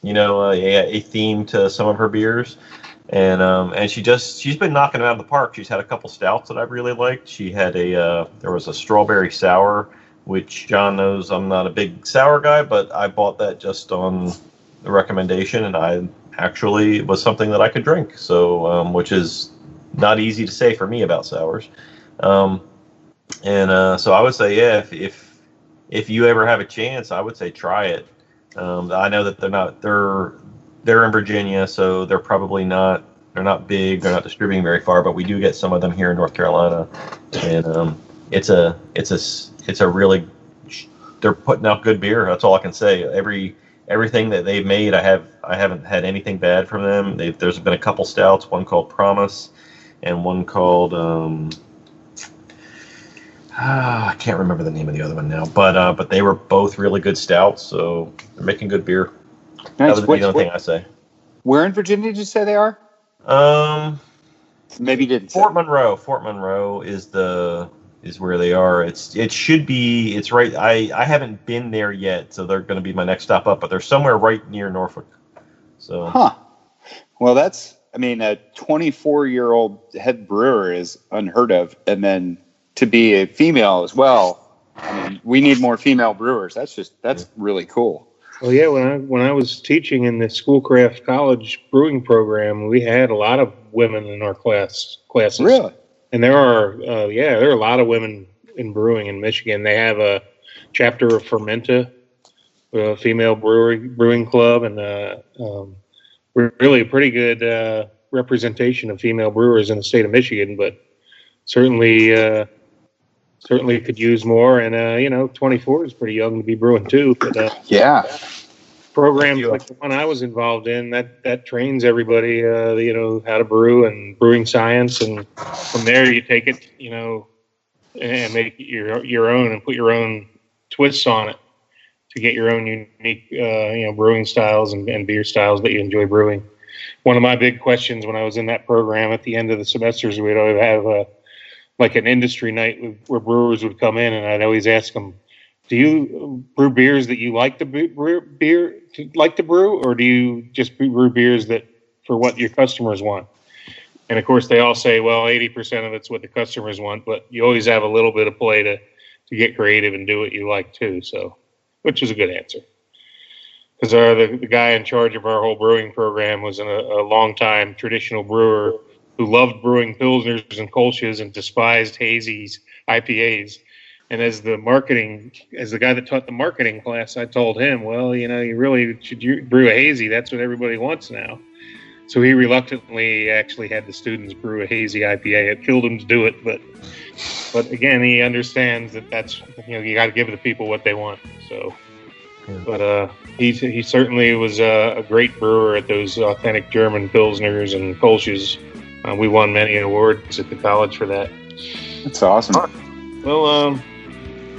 theme to some of her beers. And she's been knocking it out of the park. She's had a couple stouts that I've really liked. She had there was a strawberry sour, which John knows I'm not a big sour guy, but I bought that just on the recommendation, and it was something that I could drink. So, which is not easy to say for me about sours. So I would say, yeah, if you ever have a chance, I would say try it. I know that they're in Virginia, so they're probably not. They're not big. They're not distributing very far, but we do get some of them here in North Carolina, and it's a They're putting out good beer. That's all I can say. Everything that they've made, I I haven't had anything bad from them. There's been a couple stouts, one called Promise, and one called I can't remember the name of the other one now. But they were both really good stouts, so they're making good beer. Nice. That would be the only thing I say. Where in Virginia did you say they are? Maybe you didn't. Fort Monroe. Fort Monroe is where they are. It should be. It's right. I haven't been there yet, so they're going to be my next stop up. But they're somewhere right near Norfolk. So. Huh. Well, a 24-year-old head brewer is unheard of, and then to be a female as well. I mean, we need more female brewers. That's really cool. Well, yeah. When I was teaching in the Schoolcraft College brewing program, we had a lot of women in our classes. Really? And there are a lot of women in brewing in Michigan. They have a chapter of Fermenta, a female brewing club, and we're really a pretty good representation of female brewers in the state of Michigan. But certainly could use more. And 24 is pretty young to be brewing too. But programs like the one I was involved in that trains everybody, how to brew and brewing science, and from there you take it, and make it your own and put your own twists on it to get your own unique, brewing styles and beer styles that you enjoy brewing. One of my big questions when I was in that program at the end of the semesters, we'd always have an industry night where brewers would come in, and I'd always ask them, do you brew beers that you like to brew, or do you just brew beers that for what your customers want? And of course, they all say, well, 80% of it's what the customers want, but you always have a little bit of play to get creative and do what you like too. So, which is a good answer, because the guy in charge of our whole brewing program was a long-time traditional brewer who loved brewing pilsners and kolsches and despised hazies, IPAs. And as the guy that taught the marketing class, I told him, well, you really should brew a hazy. That's what everybody wants now. So he reluctantly actually had the students brew a hazy IPA. It killed him to do it, but again, he understands that that's you got to give the people what they want. So, but he certainly was a great brewer at those authentic German pilsners and kolsches. We won many awards at the college for that. That's awesome. Well,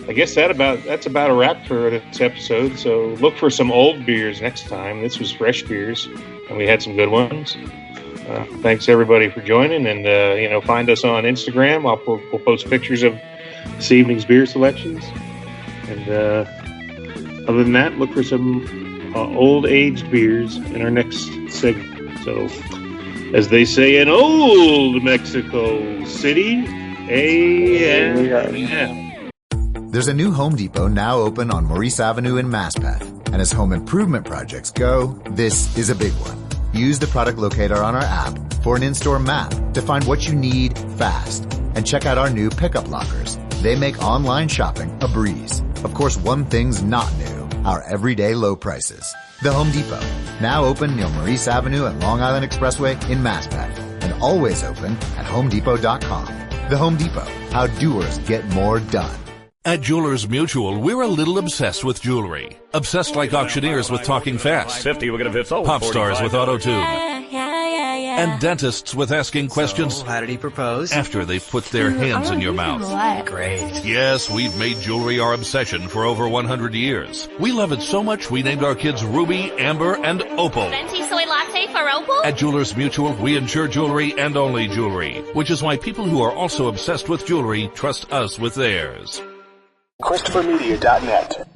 I guess that's about a wrap for this episode. So look for some old beers next time. This was fresh beers, and we had some good ones. Thanks everybody for joining, and find us on Instagram. We'll post pictures of this evening's beer selections. And other than that, look for some old aged beers in our next segment. So, as they say in old Mexico City, A.M. There's a new Home Depot now open on Maurice Avenue in Maspeth. And as home improvement projects go, this is a big one. Use the product locator on our app for an in-store map to find what you need fast. And check out our new pickup lockers. They make online shopping a breeze. Of course, one thing's not new, our everyday low prices. The Home Depot, now open near Maurice Avenue and Long Island Expressway in Maspeth. And always open at HomeDepot.com. The Home Depot, how doers get more done. At Jewelers Mutual, we're a little obsessed with jewelry. Obsessed like auctioneers with talking fast. 50, we're gonna fit sold. Pop stars with auto-tune. And dentists with asking questions. So, how did he propose? After they've put their hands in your mouth. Great. Yes, we've made jewelry our obsession for over 100 years. We love it so much we named our kids Ruby, Amber, and Opal. Venti soy latte for Opal? At Jewelers Mutual, we insure jewelry and only jewelry, which is why people who are also obsessed with jewelry trust us with theirs. ChristopherMedia.net